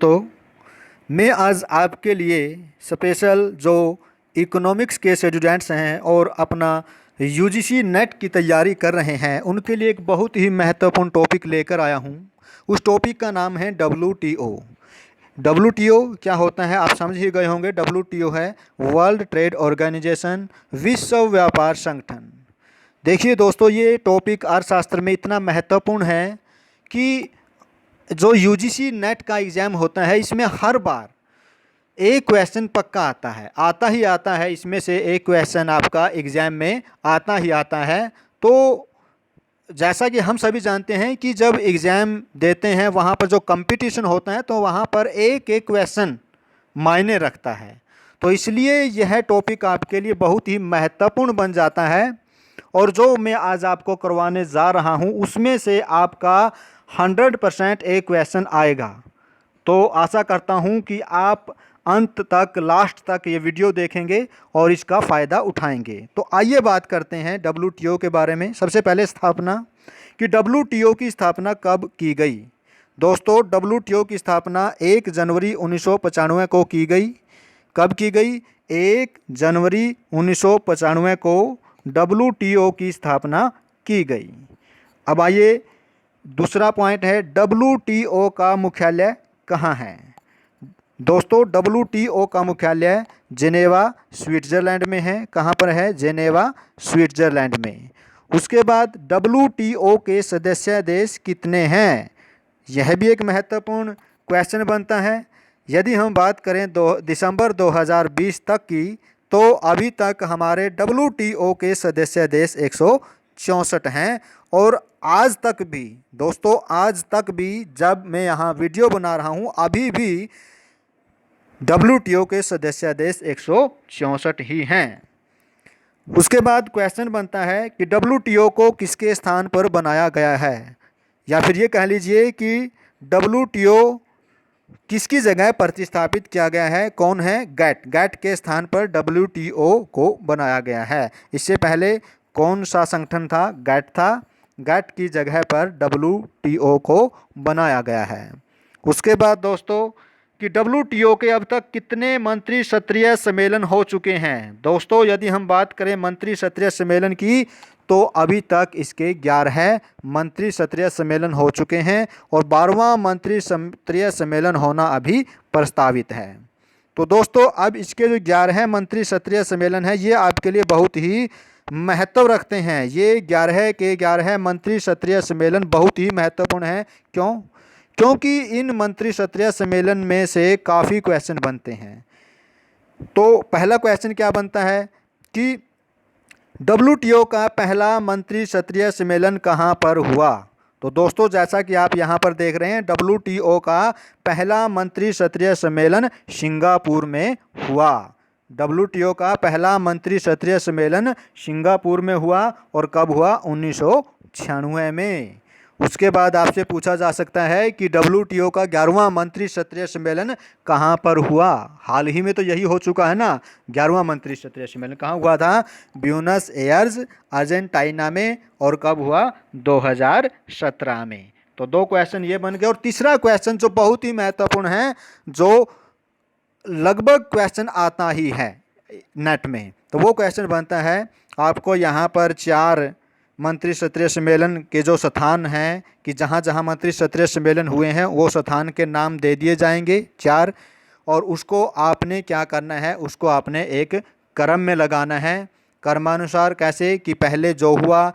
तो मैं आज आपके लिए स्पेशल जो इकोनॉमिक्स के स्टूडेंट्स हैं और अपना यूजीसी नेट की तैयारी कर रहे हैं उनके लिए एक बहुत ही महत्वपूर्ण टॉपिक लेकर आया हूं। उस टॉपिक का नाम है डब्ल्यूटीओ। डब्ल्यूटीओ क्या होता है आप समझ ही गए होंगे। डब्ल्यूटीओ है वर्ल्ड ट्रेड ऑर्गेनाइजेशन, विश्व व्यापार संगठन। देखिए दोस्तों, ये टॉपिक अर्थशास्त्र में इतना महत्वपूर्ण है कि जो यूजीसी नेट का एग्ज़ाम होता है इसमें हर बार एक क्वेश्चन पक्का आता ही आता है। इसमें से एक क्वेश्चन आपका एग्ज़ाम में आता ही आता है। तो जैसा कि हम सभी जानते हैं कि जब एग्ज़ाम देते हैं वहाँ पर जो कंपटीशन होता है तो वहाँ पर एक एक क्वेश्चन मायने रखता है। तो इसलिए यह टॉपिक आपके लिए बहुत ही महत्वपूर्ण बन जाता है। और जो मैं आज आपको करवाने जा रहा हूँ उसमें से आपका 100% एक क्वेश्चन आएगा। तो आशा करता हूँ कि आप अंत तक, लास्ट तक ये वीडियो देखेंगे और इसका फ़ायदा उठाएंगे। तो आइए बात करते हैं डब्ल्यूटीओ के बारे में। सबसे पहले स्थापना, कि डब्ल्यूटीओ की स्थापना कब की गई। दोस्तों, डब्ल्यूटीओ की स्थापना 1 जनवरी 1995 को की गई। कब की गई? 1 जनवरी 1995 को डब्ल्यूटीओ की स्थापना की गई। अब आइए, दूसरा पॉइंट है डब्ल्यूटीओ का मुख्यालय कहाँ है। दोस्तों, डब्ल्यूटीओ का मुख्यालय जेनेवा, स्विट्ज़रलैंड में है। कहाँ पर है? जेनेवा, स्विट्ज़रलैंड में। उसके बाद डब्ल्यूटीओ के सदस्य देश कितने हैं, यह भी एक महत्वपूर्ण क्वेश्चन बनता है। यदि हम बात करें दिसंबर 2020 तक की, तो अभी तक हमारे डब्ल्यूटीओ के सदस्य देश 164 हैं। और आज तक भी दोस्तों, आज तक भी जब मैं यहाँ वीडियो बना रहा हूँ अभी भी डब्ल्यूटीओ के सदस्य देश 164 ही हैं। उसके बाद क्वेश्चन बनता है कि डब्ल्यूटीओ को किसके स्थान पर बनाया गया है, या फिर ये कह लीजिए कि डब्ल्यूटीओ किसकी जगह प्रतिस्थापित किया गया है। कौन है? गैट। गैट के स्थान पर डब्ल्यूटीओ को बनाया गया है। इससे पहले कौन सा संगठन था? गैट था। गैट की जगह पर डब्ल्यूटीओ को बनाया गया है। उसके बाद दोस्तों, कि डब्ल्यूटीओ के अब तक कितने मंत्री स्तरीय सम्मेलन हो चुके हैं। दोस्तों, यदि हम बात करें मंत्री स्तरीय सम्मेलन की, तो अभी तक इसके 11 मंत्री स्तरीय सम्मेलन हो चुके हैं और 12वां मंत्री स्तरीय सम्मेलन होना अभी प्रस्तावित है। तो दोस्तों, अब इसके जो 11 मंत्री स्तरीय सम्मेलन है ये आपके लिए बहुत ही महत्व रखते हैं। ये 11 के 11 मंत्री स्तरीय सम्मेलन बहुत ही महत्वपूर्ण है। क्यों? क्योंकि इन मंत्री स्तरीय सम्मेलन में से काफ़ी क्वेश्चन बनते हैं। तो पहला क्वेश्चन क्या बनता है कि डब्ल्यूटीओ का पहला मंत्री स्तरीय सम्मेलन कहाँ पर हुआ। तो दोस्तों, जैसा कि आप यहाँ पर देख रहे हैं, डब्ल्यूटीओ का पहला मंत्री स्तरीय सम्मेलन सिंगापुर में हुआ। डब्ल्यूटीओ का पहला मंत्री स्तरीय सम्मेलन सिंगापुर में हुआ। और कब हुआ? 1996 में। उसके बाद आपसे पूछा जा सकता है कि डब्ल्यूटीओ का 11वां मंत्री स्तरीय सम्मेलन कहाँ पर हुआ। हाल ही में तो यही हो चुका है ना। 11वां मंत्री स्तरीय सम्मेलन कहाँ हुआ था? ब्यूनस एयर्स, अर्जेंटीना में। और कब हुआ? 2017 में। तो 2 क्वेश्चन ये बन गए। और तीसरा क्वेश्चन जो बहुत ही महत्वपूर्ण है, जो लगभग क्वेश्चन आता ही है नेट में, तो वो क्वेश्चन बनता है आपको यहाँ पर 4 मंत्री स्तरीय सम्मेलन के जो स्थान हैं, कि जहाँ जहाँ मंत्री स्तरीय सम्मेलन हुए हैं वो स्थान के नाम दे दिए जाएंगे 4। और उसको आपने क्या करना है? उसको आपने एक क्रम में लगाना है। क्रमानुसार कैसे? कि पहले जो हुआ,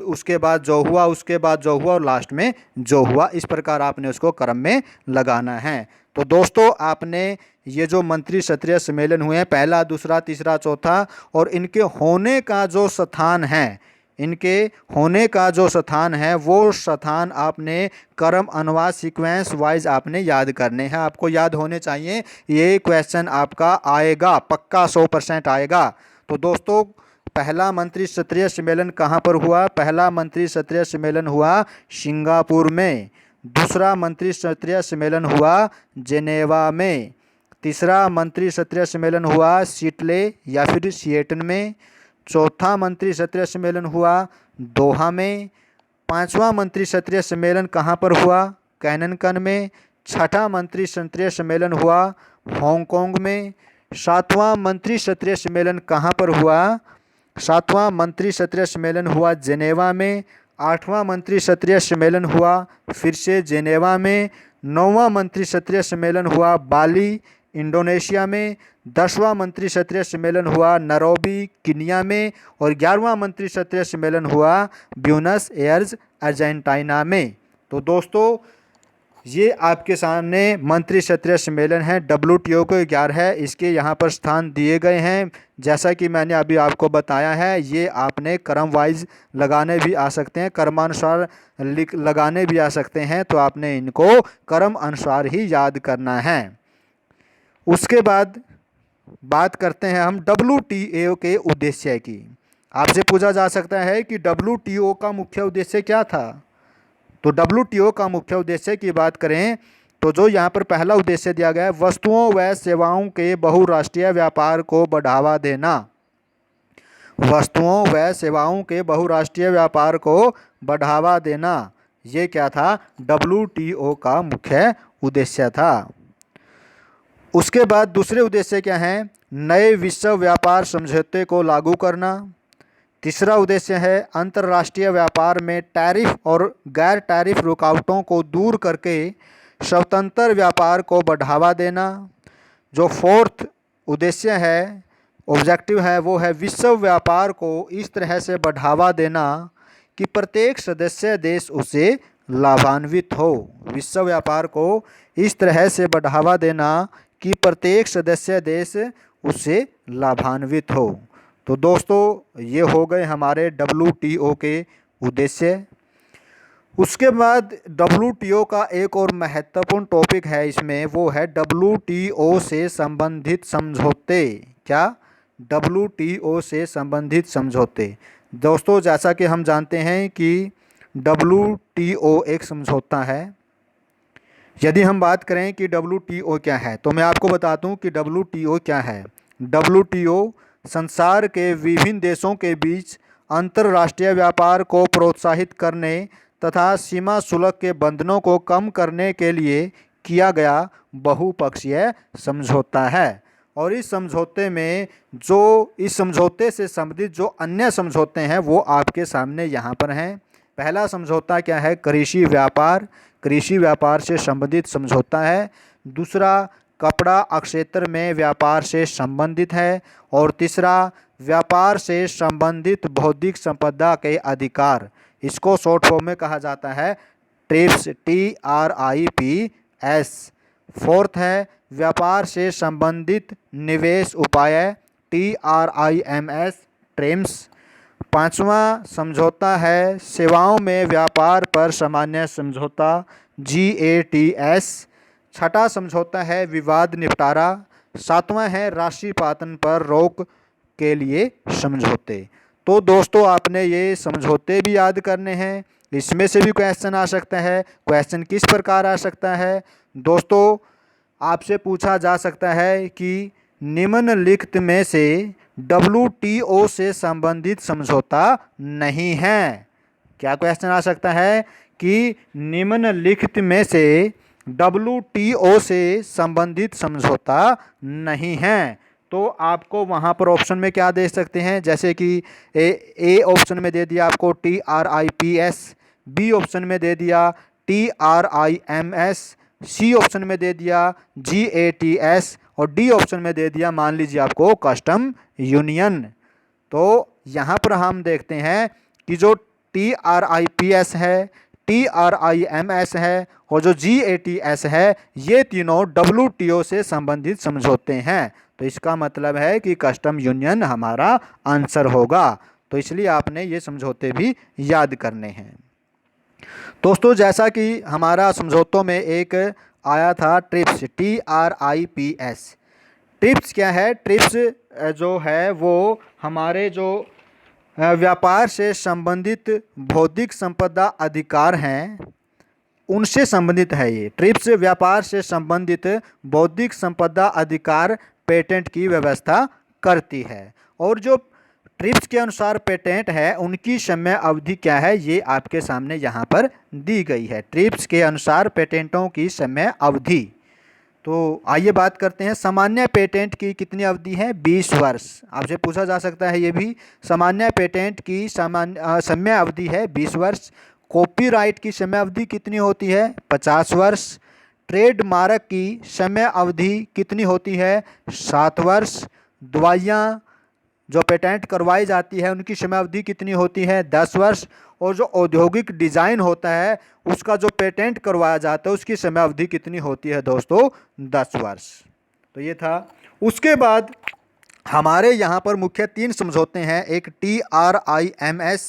उसके बाद जो हुआ, उसके बाद जो हुआ और लास्ट में जो हुआ। इस प्रकार आपने उसको क्रम में लगाना है। तो दोस्तों, आपने ये जो मंत्री स्तरीय सम्मेलन हुए हैं, पहला, दूसरा, तीसरा, चौथा, और इनके होने का जो स्थान है, इनके होने का जो स्थान है वो स्थान आपने क्रम अनुवाद सीक्वेंस वाइज आपने याद करने हैं। आपको याद होने चाहिए। ये क्वेश्चन आपका आएगा पक्का, 100% आएगा। तो दोस्तों, पहला मंत्री स्तरीय सम्मेलन कहाँ पर हुआ? पहला मंत्री स्तरीय सम्मेलन हुआ सिंगापुर में। दूसरा मंत्री स्तरीय सम्मेलन हुआ जेनेवा में। तीसरा मंत्री स्तरीय सम्मेलन हुआ सिटले या फिर सिएटन में। चौथा मंत्री स्तरीय सम्मेलन हुआ दोहा में। 5वां मंत्री स्तरीय सम्मेलन कहाँ पर हुआ? कैननकन में। छठा मंत्रिस्तरीय सम्मेलन हुआ हांगकांग में। सातवां मंत्रिस्तरीय सम्मेलन कहाँ पर हुआ? सातवां मंत्रिस्तरीय सम्मेलन हुआ जेनेवा में। आठवां मंत्रिस्तरीय सम्मेलन हुआ फिर से जेनेवा में। नौवां मंत्रिस्तरीय सम्मेलन हुआ बाली इंडोनेशिया में। 10वां मंत्रिस्तरीय सम्मेलन हुआ नैरोबी कीनिया में। और 11वां मंत्रिस्तरीय सम्मेलन हुआ ब्यूनस एयर्स अर्जेंटीना में। तो दोस्तों ये आपके सामने मंत्रिस्तरीय सम्मेलन है WTO के 11 है, इसके यहाँ पर स्थान दिए गए हैं। जैसा कि मैंने अभी आपको बताया है, ये आपने क्रम वाइज लगाने भी आ सकते हैं, क्रमानुसार लगाने भी आ सकते हैं, तो आपने इनको क्रम अनुसार ही याद करना है। उसके बाद बात करते हैं हम WTO के उद्देश्य की। आपसे पूछा जा सकता है कि WTO का मुख्य उद्देश्य क्या था? तो WTO का मुख्य उद्देश्य की बात करें तो जो यहाँ पर पहला उद्देश्य दिया गया है, वस्तुओं व सेवाओं के बहुराष्ट्रीय व्यापार को बढ़ावा देना। वस्तुओं व सेवाओं के बहुराष्ट्रीय व्यापार को बढ़ावा देना, ये क्या था? WTO का मुख्य उद्देश्य था। उसके बाद दूसरे उद्देश्य क्या हैं? नए विश्व व्यापार समझौते को लागू करना। तीसरा उद्देश्य है अंतर्राष्ट्रीय व्यापार में टैरिफ और गैर टैरिफ रुकावटों को दूर करके स्वतंत्र व्यापार को बढ़ावा देना। जो फोर्थ उद्देश्य है, ऑब्जेक्टिव है, वो है विश्व व्यापार को इस तरह से बढ़ावा देना कि प्रत्येक सदस्य देश उससे लाभान्वित हो। विश्व व्यापार को इस तरह से बढ़ावा देना कि प्रत्येक सदस्य देश उससे लाभान्वित हो। तो दोस्तों ये हो गए हमारे WTO के उद्देश्य। उसके बाद WTO का एक और महत्वपूर्ण टॉपिक है इसमें, वो है WTO से संबंधित समझौते। क्या? WTO से संबंधित समझौते। दोस्तों जैसा कि हम जानते हैं कि WTO एक समझौता है। यदि हम बात करें कि WTO क्या है, तो मैं आपको बताता हूँ कि WTO क्या है। WTO संसार के विभिन्न देशों के बीच अंतर्राष्ट्रीय व्यापार को प्रोत्साहित करने तथा सीमा शुल्क के बंधनों को कम करने के लिए किया गया बहुपक्षीय समझौता है। और इस समझौते में इस समझौते से संबंधित जो अन्य समझौते हैं वो आपके सामने यहाँ पर हैं। पहला समझौता क्या है? कृषि व्यापार। कृषि व्यापार से संबंधित समझौता है। दूसरा कपड़ा क्षेत्र में व्यापार से संबंधित है। और तीसरा व्यापार से संबंधित बौद्धिक संपदा के अधिकार, इसको शॉर्ट फॉर्म में कहा जाता है ट्रिप्स, TRIPS। फोर्थ है व्यापार से संबंधित निवेश उपाय, TRIMS, ट्रिम्स। पांचवा समझौता है सेवाओं में व्यापार पर सामान्य समझौता, GATS। छठा समझौता है विवाद निपटारा। सातवां है राष्ट्रीयपतन पर रोक के लिए समझौते। तो दोस्तों आपने ये समझौते भी याद करने हैं। इसमें से भी क्वेश्चन आ सकता है। क्वेश्चन किस प्रकार आ सकता है? दोस्तों आपसे पूछा जा सकता है कि निम्नलिखित में से WTO से संबंधित समझौता नहीं है। क्या क्वेश्चन आ सकता है कि निम्नलिखित में से WTO से संबंधित समझौता नहीं है? तो आपको वहाँ पर ऑप्शन में क्या दे सकते हैं? जैसे कि ए ऑप्शन में दे दिया आपको TRIPS, बी ऑप्शन में दे दिया TRIMS, सी ऑप्शन में दे दिया GATS और डी ऑप्शन में दे दिया मान लीजिए आपको कस्टम यूनियन। तो यहाँ पर हम देखते हैं कि जो TRIPS है, TRIMS है और जो GATS है, ये तीनों WTO से संबंधित समझौते हैं। तो इसका मतलब है कि कस्टम यूनियन हमारा आंसर होगा। तो इसलिए आपने ये समझौते भी याद करने हैं। दोस्तों जैसा कि हमारा समझौतों में एक आया था ट्रिप्स, TRIPS। ट्रिप्स क्या है? ट्रिप्स जो है वो हमारे जो व्यापार से संबंधित बौद्धिक संपदा अधिकार हैं उनसे संबंधित है। ये ट्रिप्स व्यापार से संबंधित बौद्धिक संपदा अधिकार पेटेंट की व्यवस्था करती है। और जो ट्रिप्स के अनुसार पेटेंट है उनकी समय अवधि क्या है, ये आपके सामने यहाँ पर दी गई है। ट्रिप्स के अनुसार पेटेंटों की समय अवधि। तो आइए बात करते हैं सामान्य पेटेंट की कितनी अवधि है, 20 वर्ष। आपसे पूछा जा सकता है ये भी। सामान्य पेटेंट की समय अवधि है 20 वर्ष। कॉपीराइट की समय अवधि कितनी होती है, 50 वर्ष। ट्रेडमार्क की समय अवधि कितनी होती है, 7 वर्ष। दवाइयाँ जो पेटेंट करवाई जाती है उनकी समय अवधि कितनी होती है, 10 वर्ष। और जो औद्योगिक डिज़ाइन होता है उसका जो पेटेंट करवाया जाता है उसकी समय अवधि कितनी होती है दोस्तों, 10 वर्ष। तो ये था। उसके बाद हमारे यहाँ पर मुख्य 3 समझौते हैं, एक TRIMS,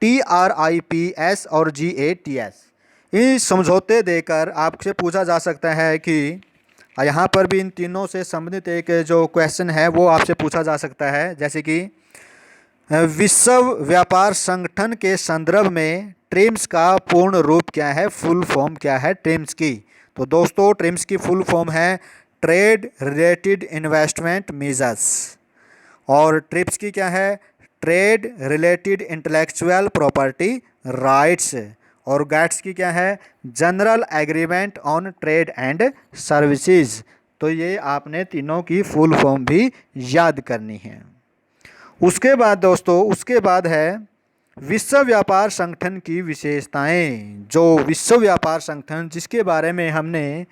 TRIPS और GATS। ये समझौते देकर आपसे पूछा जा सकता है कि यहाँ पर भी इन तीनों से संबंधित एक जो क्वेश्चन है वो आपसे पूछा जा सकता है, जैसे कि विश्व व्यापार संगठन के संदर्भ में ट्रिम्स का पूर्ण रूप क्या है, फुल फॉर्म क्या है ट्रिम्स की। तो दोस्तों ट्रिम्स की फुल फॉर्म है ट्रेड रिलेटेड इन्वेस्टमेंट मेजर्स। और ट्रिप्स की क्या है, trade related intellectual property rights. और गैट्स की क्या है, general agreement on trade and services. तो ये आपने तीनों की फुल फॉर्म भी याद करनी है। उसके बाद दोस्तों, उसके बाद है विश्व व्यापार संगठन की विशेषताएं। जो विश्व व्यापार संगठन जिसके बारे में हमने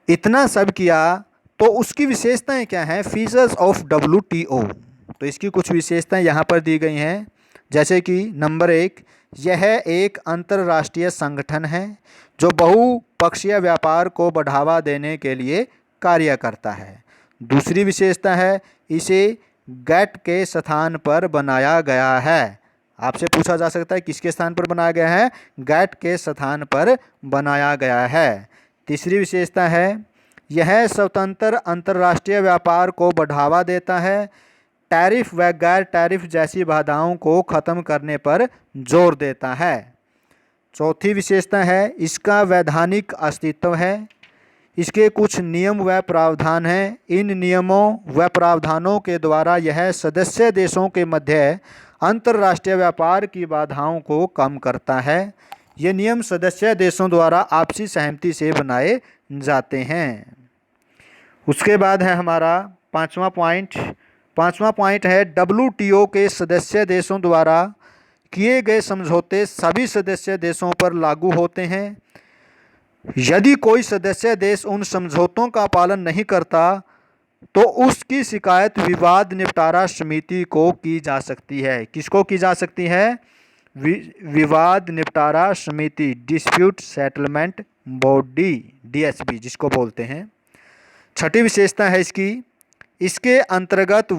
इतना सब किया, तो उसकी विशेषताएं क्या हैं, फीचर्स ऑफ WTO। तो इसकी कुछ विशेषताएं यहाँ पर दी गई हैं, जैसे कि नंबर 1, यह एक अंतर्राष्ट्रीय संगठन है जो बहुपक्षीय व्यापार को बढ़ावा देने के लिए कार्य करता है। दूसरी विशेषता है इसे गैट के स्थान पर बनाया गया है। आपसे पूछा जा सकता है किसके स्थान पर बनाया गया है, गैट के स्थान पर बनाया गया है। तीसरी विशेषता है यह स्वतंत्र अंतर्राष्ट्रीय व्यापार को बढ़ावा देता है, टैरिफ व गैर टैरिफ जैसी बाधाओं को खत्म करने पर जोर देता है। चौथी विशेषता है इसका वैधानिक अस्तित्व है, इसके कुछ नियम व प्रावधान हैं। इन नियमों व प्रावधानों के द्वारा यह सदस्य देशों के मध्य अंतर्राष्ट्रीय व्यापार की बाधाओं को कम करता है। ये नियम सदस्य देशों द्वारा आपसी सहमति से बनाए जाते हैं। उसके बाद है हमारा पांचवा पॉइंट है WTO के सदस्य देशों द्वारा किए गए समझौते सभी सदस्य देशों पर लागू होते हैं। यदि कोई सदस्य देश उन समझौतों का पालन नहीं करता तो उसकी शिकायत विवाद निपटारा समिति को की जा सकती है। किसको की जा सकती है, विवाद निपटारा समिति, डिस्प्यूट सेटलमेंट बॉडी, DSB जिसको बोलते हैं। छठी विशेषता है इसके अंतर्गत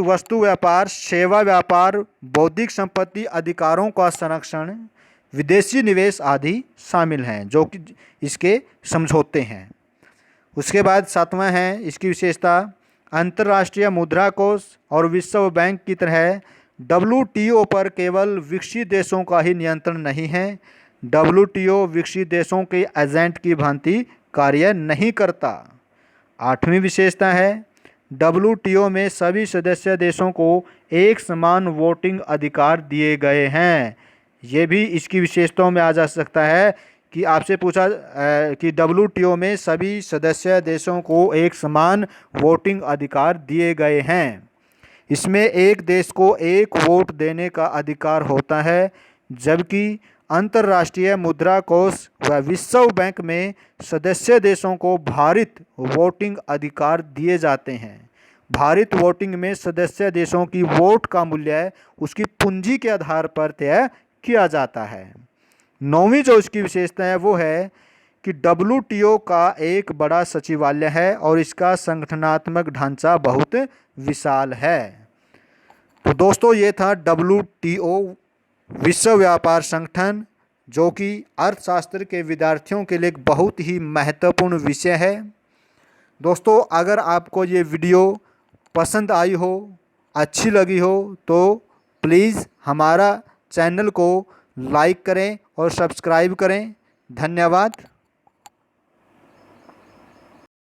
वस्तु व्यापार, सेवा व्यापार, बौद्धिक संपत्ति अधिकारों का संरक्षण, विदेशी निवेश आदि शामिल हैं जो कि इसके समझौते हैं। उसके बाद सातवां है इसकी विशेषता, अंतर्राष्ट्रीय मुद्रा कोष और विश्व बैंक की तरह WTO पर केवल विकसित देशों का ही नियंत्रण नहीं है। WTO विकसित देशों के एजेंट की भांति कार्य नहीं करता। आठवीं विशेषता है WTO में सभी सदस्य देशों को एक समान वोटिंग अधिकार दिए गए हैं। ये भी इसकी विशेषताओं में आ जा सकता है कि आपसे पूछा कि WTO में सभी सदस्य देशों को एक समान वोटिंग अधिकार दिए गए हैं। इसमें एक देश को एक वोट देने का अधिकार होता है, जबकि अंतर्राष्ट्रीय मुद्रा कोष व विश्व बैंक में सदस्य देशों को भारित वोटिंग अधिकार दिए जाते हैं। भारित वोटिंग में सदस्य देशों की वोट का मूल्य उसकी पूंजी के आधार पर तय किया जाता है। नौवीं जो इसकी विशेषता है वो है कि WTO का एक बड़ा सचिवालय है और इसका संगठनात्मक ढांचा बहुत विशाल है। तो दोस्तों ये था WTO विश्व व्यापार संगठन, जो कि अर्थशास्त्र के विद्यार्थियों के लिए एक बहुत ही महत्वपूर्ण विषय है। दोस्तों अगर आपको ये वीडियो पसंद आई हो, अच्छी लगी हो, तो प्लीज़ हमारा चैनल को लाइक करें और सब्सक्राइब करें। धन्यवाद।